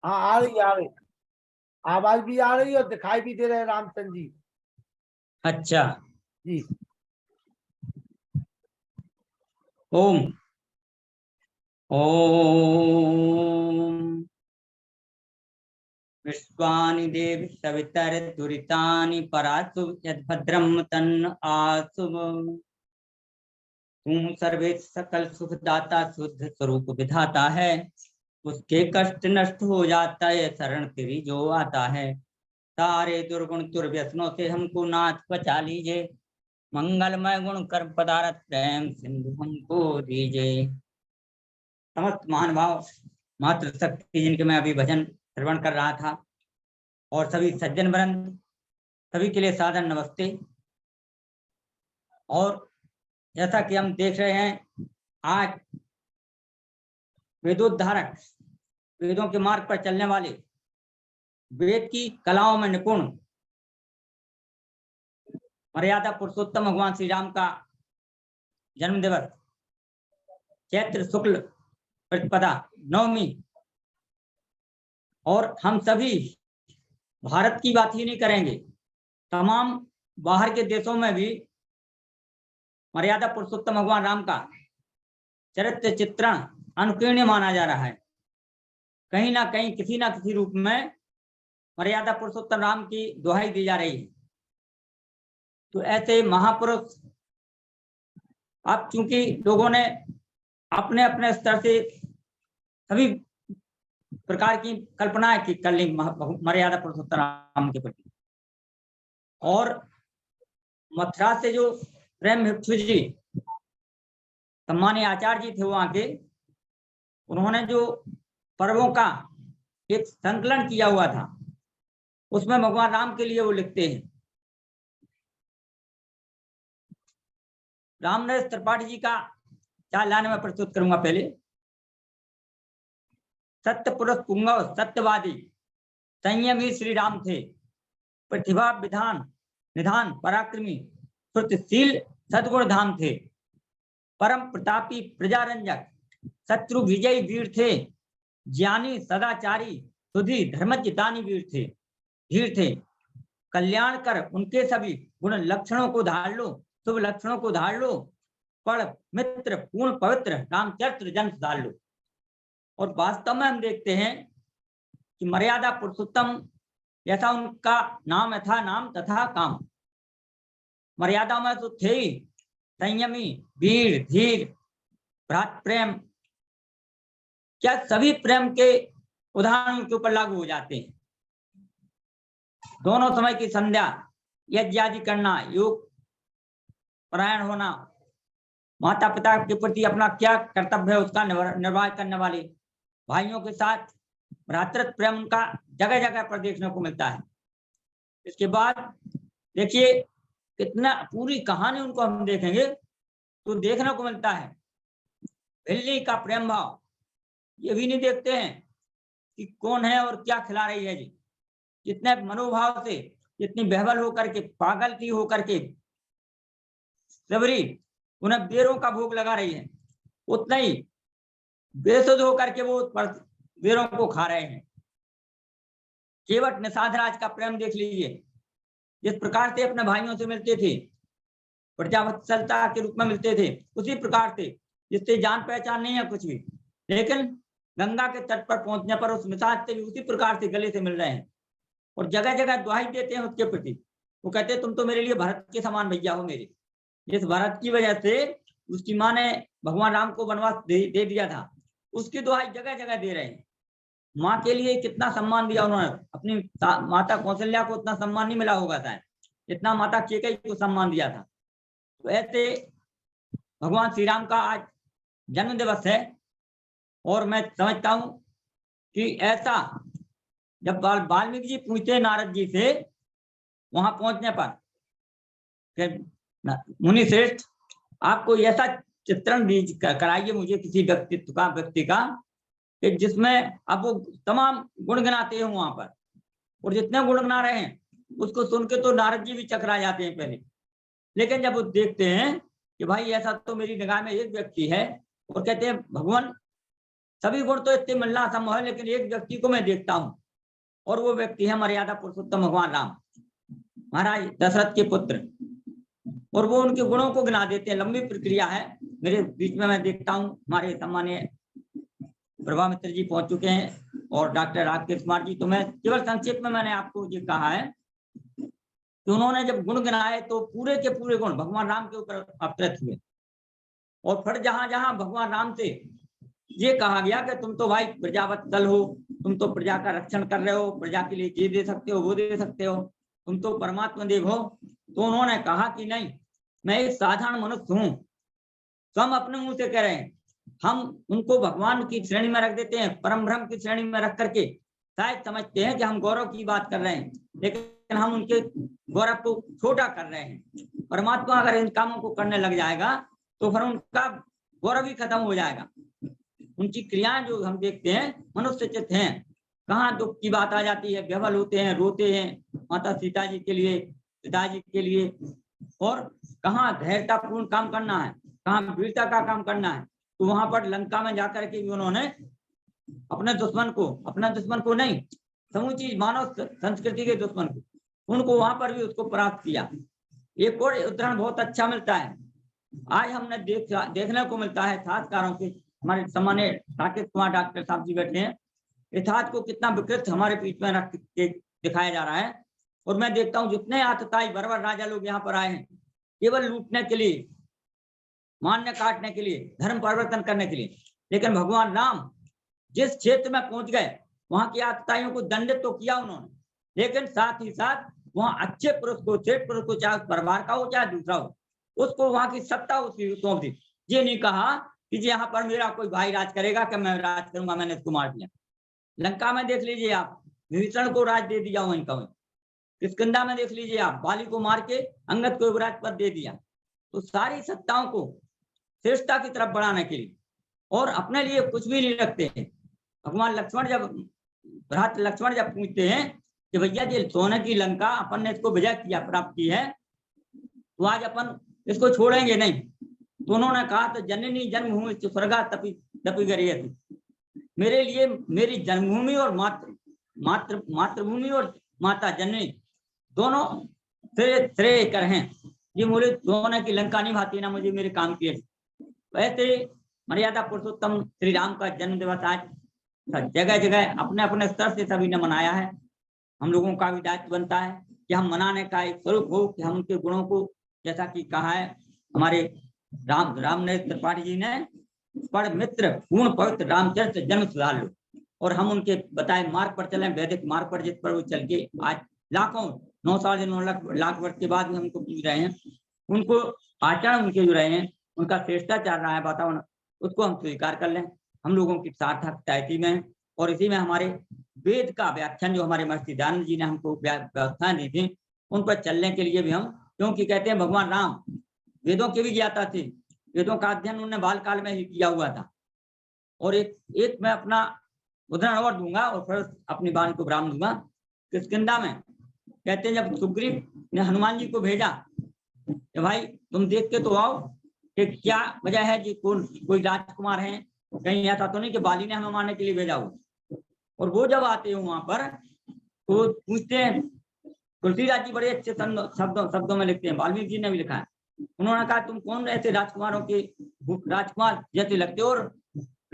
हाँ आ रही आ रही, आवाज भी आ रही है और दिखाई भी दे रहे हैं रामचंद्र जी। अच्छा। जी ओम। ओम विश्वानि देवी सवितर दुरितानि परासु यद्भद्रम तन्न आसु। तू सर्वे सकल सुखदाता शुद्ध स्वरूप विधाता है, उसके कष्ट नष्ट हो जाता है शरण तेरी जो आता है। सारे दुर्गुण दुर्व्यसनों से हमको नाथ बचा लीजिए, मंगलमय गुण कर्म पदार्थ प्रेम सिंधु हमको दीजिए। समस्त महान भाव मातृ शक्ति जिनके मैं अभी भजन श्रवण कर रहा था, और सभी सज्जन वृंद, सभी के लिए सादर नमस्ते। और जैसा कि हम देख रहे हैं, आज वेदोद्धारक, वेदों के मार्ग पर चलने वाले, वेद की कलाओं में निपुण मर्यादा पुरुषोत्तम भगवान श्री राम का जन्म दिवस चैत्र शुक्ल प्रतिपदा नवमी, और हम सभी भारत की बात ही नहीं करेंगे, तमाम बाहर के देशों में भी मर्यादा पुरुषोत्तम भगवान राम का चरित्र चित्रण अनुकीर्णीय माना जा रहा है। कहीं ना कहीं किसी ना किसी रूप में मर्यादा पुरुषोत्तम राम की दुहाई दी जा रही है। तो ऐसे महापुरुष, अब चूंकि लोगों ने अपने अपने स्तर से सभी प्रकार की कल्पनाएं की कर ली मर्यादा पुरुषोत्तम राम के प्रति, और मथुरा से जो प्रेम भिक्षु जी सम्मानीय आचार्य जी थे वहां के, उन्होंने जो पर्वों का एक संकलन किया हुआ था, उसमें भगवान राम के लिए वो लिखते हैं। रामनरेश त्रिपाठी जी का 4 लाइन में प्रस्तुत करूंगा। पहले, सत्य पुरुष पुंगव सत्यवादी संयमी श्री राम थे, प्रतिभा विधान निधान पराक्रमी श्रुतिशील सद्गुण धाम थे, परम प्रतापी प्रजारंजक शत्रु विजयी वीर थे, ज्ञानी सदाचारी सुधी धर्मचितानी वीर थे, कल्याण कर उनके सभी गुण लक्षणों को धार लो, शुभ लक्षणों को धार लो, पढ़ मित्र पूर्ण पवित्र रामचरित्र जन सुधार लो। और वास्तव में हम देखते हैं कि मर्यादा पुरुषोत्तम, जैसा उनका नाम था, नाम तथा काम, मर्यादा में तो थे ही संयमी, वीर, धीर, भ्रात प्रेम, क्या सभी प्रेम के उदाहरण के ऊपर लागू हो जाते हैं। दोनों समय की संध्या, यज्ञ आदि करना, योग परायण होना, माता पिता के प्रति अपना क्या कर्तव्य है उसका निर्वाह करने वाले, भाइयों के साथ भ्रातृत्व प्रेम उनका जगह जगह पर देखने को मिलता है। इसके बाद देखिए कितना पूरी कहानी उनको हम देखेंगे तो देखने को मिलता है बिल्ली का प्रेम भाव, ये भी नहीं देखते हैं कि कौन है और क्या खिला रही है जी। जितने मनोभाव से, जितनी बहबल होकर के, पागल की होकर के सबरी उन्हें बेरों का भोग लगा रही है, उतना ही बेसुध होकर के वो बेरों को खा रहे हैं। केवट निषादराज का प्रेम देख लीजिए, जिस प्रकार से अपने भाइयों से मिलते थे, प्रजावत्सलता के रूप में मिलते थे, उसी प्रकार से, जिससे जान पहचान नहीं है कुछ भी, लेकिन गंगा के तट पर पहुंचने पर उस निषाद से भी उसी प्रकार से गले से मिल रहे हैं, और जगह जगह दुहाई देते हैं उसके प्रति। वो कहते हैं तुम तो मेरे लिए भरत के समान भैया हो मेरे। इस भरत की वजह से उसकी माँ ने भगवान राम को वनवास दे दिया था, उसकी दुहाई जगह जगह दे रहे हैं। माँ के लिए कितना सम्मान दिया उन्होंने, अपनी माता कौशल्या को उतना सम्मान नहीं मिला होगा था जितना माता केकई को सम्मान दिया था। तो ऐसे भगवान श्री राम का आज जन्म दिवस है, और मैं समझता हूं कि ऐसा जब वाल्मीकि जी पूछते नारद जी से वहां पहुंचने पर, मुनि श्रेष्ठ आपको ऐसा चित्रण कराइए मुझे किसी व्यक्ति का कि जिसमें अब वो तमाम गुण गिनाते हैं वहां पर, और जितने गुण गिना रहे हैं उसको सुन के तो नारद जी भी चकरा जाते हैं पहले। लेकिन जब वो देखते हैं कि भाई ऐसा तो मेरी निगाह में एक व्यक्ति है, और कहते हैं भगवान सभी गुण तो इतने मिलना संभव है, लेकिन एक व्यक्ति को मैं देखता हूँ और वो व्यक्ति है मर्यादा पुरुषोत्तम भगवान राम, महाराज दशरथ के पुत्र। और वो उनके गुणों को गिना देते हैं। लंबी प्रक्रिया है, मेरे बीच में मैं देखता हूँ हमारे सम्मानीय प्रभा मित्र जी पहुंच चुके हैं और डॉक्टर राकेश कुमार जी। तो मैं केवल संक्षेप में मैंने आपको ये कहा है कि उन्होंने जब गुण गिनाए तो पूरे के पूरे गुण भगवान राम के ऊपर अवतरित हुए। और फिर जहां जहां भगवान राम से ये कहा गया कि तुम तो भाई प्रजावत्सल हो, तुम तो प्रजा का रक्षण कर रहे हो, प्रजा के लिए ये दे सकते हो, वो दे सकते हो, तुम तो परमात्मा देव हो, तो उन्होंने कहा कि नहीं, मैं एक साधारण मनुष्य हूं। तो हम अपने मुंह से कह रहे हैं, हम उनको भगवान की श्रेणी में रख देते हैं, परम ब्रह्म की श्रेणी में रख करके शायद समझते हैं कि हम गौरव की बात कर रहे हैं, लेकिन हम उनके गौरव को छोटा कर रहे हैं। परमात्मा अगर इन कामों को करने लग जाएगा तो फिर उनका गौरव ही खत्म हो जाएगा। उनकी क्रियाएं जो हम देखते हैं मनुष्य चित्त हैं, कहाँ दुख की बात आ जाती है, बेबल होते हैं, रोते हैं माता सीता जी के लिए, पिताजी के लिए, और कहाँ धैर्यतापूर्ण काम करना है, कहाँ वीरता का काम करना है। तो वहां पर लंका में जाकर के भी उन्होंने अपने दुश्मन को नहीं, समूची मानव संस्कृति के दुश्मन को, उनको वहां पर भी उसको परास्त किया। एक और उदाहरण बहुत अच्छा मिलता है, आज हमने देखने को मिलता है इतिहासकारों के, हमारे सम्मानीय राकेश कुमार डॉक्टर साहब जी बैठे हैं, इतिहास को कितना विकृत हमारे बीच में रख के दिखाया जा रहा है। और मैं देखता हूँ जितने आतताई बर्बर राजा लोग यहाँ पर आए हैं केवल लूटने के लिए, मान्य काटने के लिए, धर्म परिवर्तन करने के लिए, लेकिन भगवान राम जिस क्षेत्र में पहुंच गए वहां की आतताइयों को दंडित तो किया उन्होंने, लेकिन साथ ही साथ वहां अच्छे पुरुष को, श्रेष्ठ पुरुष को, चाहे परिवार का हो चाहे दूसरा हो, उसको वहां की सत्ता उसकी सौंप दी। ये नहीं कहा कि यहाँ पर मेरा कोई भाई राज करेगा कि मैं राज करूंगा, मैंने इसको मार दिया। लंका में देख लीजिए आप, विभीषण को राज दे दिया वहीं का वहीं। किष्किंधा में देख लीजिए आप, बाली को मार के अंगद को युवराज पद दे दिया। तो सारी सत्ताओं को श्रेष्ठता की तरफ बढ़ाने के लिए और अपने लिए कुछ भी नहीं रखते हैं। भगवान लक्ष्मण जब पूछते हैं कि भैया जी सोने की लंका अपन ने इसको विजय किया, प्राप्त की है, तो आज अपन इसको छोड़ेंगे नहीं। तो उन्होंने कहा तो जननी जन्मभूमि स्वर्गा तपी गरीयसी, मेरे लिए मेरी जन्मभूमि और मातृभूमि और माता जननी दोनों श्रेय कर हैं। ये मुझे सोने की लंका नहीं भाती ना मुझे मेरे काम की। वैसे मर्यादा पुरुषोत्तम श्री राम का जन्म दिवस आज जगह जगह अपने अपने स्तर से सभी ने मनाया है। हम लोगों का भी दायित्व बनता है कि हम मनाने का एक स्वरूप हो कि हम उनके गुणों को, जैसा कि कहा है हमारे राम ने त्रिपाठी जी ने, पर मित्र पूर्ण पवित्र रामचरित्र जन्म सुधार लो, और हम उनके बताए मार्ग पर चले, वैदिक मार्ग पर, जिस पर वो चल के आज लाखों 9 लाख वर्ष के बाद भी हम उनको पूज रहे हैं, उनको आचरण उनके जो रहे हैं, उनका श्रेष्ठता चल रहा है वातावरण, उसको हम स्वीकार कर लें। हम लोगों की सार्थकता इसी में, और इसी में हमारे वेद का व्याख्यान जो हमारे महर्षि दयानंद जी ने हमको व्यवस्थाएं दी थी, उन पर चलने के लिए भी हम, क्योंकि कहते हैं भगवान राम वेदों की भी ज्ञाता थी, वेदों का अध्ययन उन्होंने बाल काल में ही किया हुआ था। और एक मैं अपना उदाहरण और दूंगा और फिर अपनी वाणी को विराम दूंगा। किष्किंधा में कहते हैं जब सुग्रीव ने हनुमान जी को भेजा कि भाई तुम देख के तो आओ कि क्या वजह है कि कोई राजकुमार है, कहीं ऐसा तो नहीं कि बाली ने हमें मारने के लिए भेजा हो। और वो जब आते हैं वहां पर तो पूछते हैं, तुलसीदास जी बड़े अच्छे शब्दों में लिखते हैं, वाल्मीकि जी ने भी लिखा है। उन्होंने कहा तुम कौन ऐसे राजकुमार जैसे लगते हो और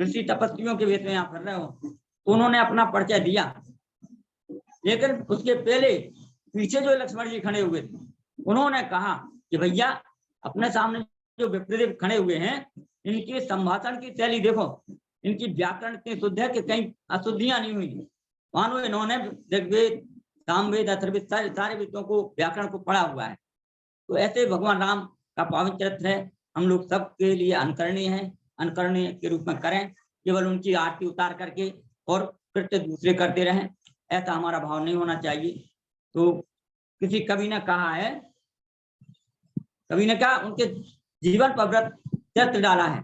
ऋषि तपस्वियों के वेश में यहाँ फिर रहे हो। तो उन्होंने अपना परिचय दिया, लेकिन उसके पहले पीछे जो लक्ष्मण जी खड़े हुए थे उन्होंने कहा कि भैया अपने सामने जो विप्रदेव खड़े हुए हैं, इनकी संभाषण की शैली देखो, इनकी व्याकरण इतनी शुद्ध है कि कहीं अशुद्धियां नहीं हुई। मानो इन्होंने ऋग्वेद, सामवेद, अथर्ववेद सारे वेदों को, व्याकरण को पढ़ा हुआ है। तो ऐसे भगवान राम का पावन चरित्र है, हम लोग सबके लिए अनुकरणीय है, अनुकरणीय के रूप में करें, केवल उनकी आरती उतार करके और कृत्य दूसरे करते रहें, ऐसा हमारा भाव नहीं होना चाहिए। तो किसी कवि ने कहा है, कवि ने कहा उनके जीवन पर व्रत चरित्र डाला है,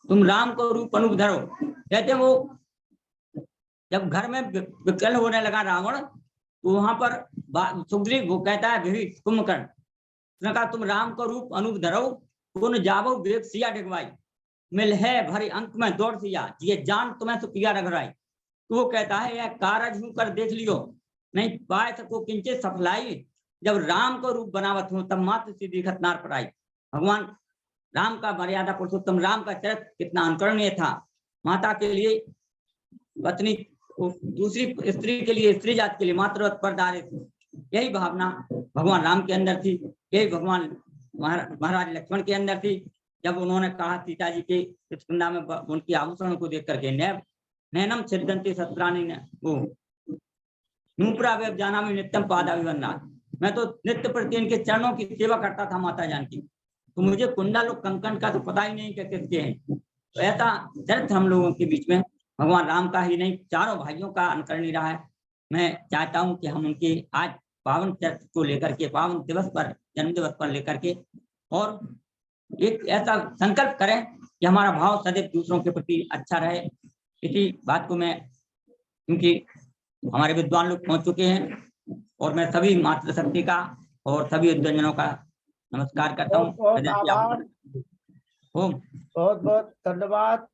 तुम राम को रूप अनूप धरो। कहते वो जब घर में विकल होने लगा रावण, तो वहां पर सुग्रीव वो कहता है कुंभकर्ण, उसने कहा तुम राम को रूप अनूप धरो पुन जावो वेग सिया डिगवाई, मिल है भरी अंक में दौड़ सिया, ये जान तुम्हें तो किया रघुराई। तो वो कहता है यह कारज हूं कर देख लियो, नहीं पाए सको किंचित सफलाई, जब राम को रूप बनावत हूं तब मात्र सी दिखत नार पराई। भगवान राम का मर्यादा पुरुषोत्तम राम का चरित्र कितना अनुकरणीय था। माता के लिए पत्नी, दूसरी स्त्री के लिए, स्त्री जात के लिए मातृवत पर धारित, यही भावना भगवान राम के अंदर थी, यही भगवान महाराज लक्ष्मण के अंदर थी। जब उन्होंने कहा सीता जी के चित्रकुंडा में उनकी आभूषणों को देख करके नैनम छिदंती सत्रानी ने वो नूपुरा वेब जाना में नित्यम पादाभिवंदना, मैं तो नित्य प्रति इनके चरणों की सेवा करता था माता जान की, तो मुझे कुंडल और कंकण का तो पता ही नहीं कि किसके हैं। तो ऐसा चरित्र हम लोगों के बीच में भगवान राम का ही नहीं, चारों भाइयों का अनुकरणीय रहा है। मैं चाहता हूं कि हम उनके आज पावन चरित्र को लेकर के, पावन दिवस पर, जन्म दिवस पर लेकर के, और एक ऐसा संकल्प करें कि हमारा भाव सदैव दूसरों के प्रति अच्छा रहे। इसी बात को मैं, क्योंकि हमारे विद्वान लोग पहुंच चुके हैं और मैं सभी मातृशक्ति का और सभी विद्वानजनों का नमस्कार करता हूँ। बहुत बहुत आभार, ओम बहुत बहुत धन्यवाद।